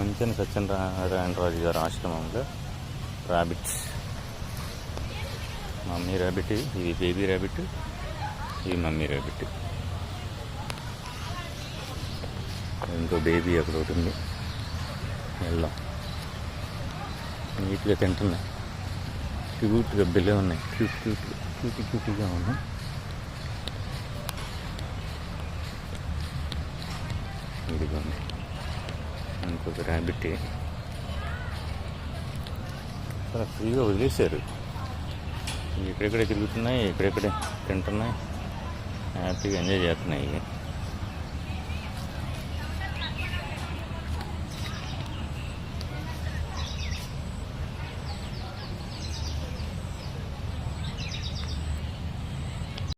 మంచిగా సత్యనారాయణరాజు గారి ఆశ్రమంలో ర్యాబిట్స్. మమ్మీ ర్యాబిట్, ఇది బేబీ ర్యాబిట్, ఇది మమ్మీ ర్యాబిట్. ఇంకో బేబీ అక్కడ ఒకటి ఉంది. వెళ్దాం. నీట్గా తింటున్నాయి, క్యూట్గా బిల్లే ఉన్నాయి, క్యూట్గా ఉన్నాయి. ఇదిగోండి ఇంకొక ర్యాబిట్. చాలా ఫ్రీగా వదిలేశారు. ఇక్కడెక్కడే తిరుగుతున్నాయి, ఇక్కడెక్కడే తింటున్నాయి, హ్యాపీగా ఎంజాయ్ చేస్తున్నాయి.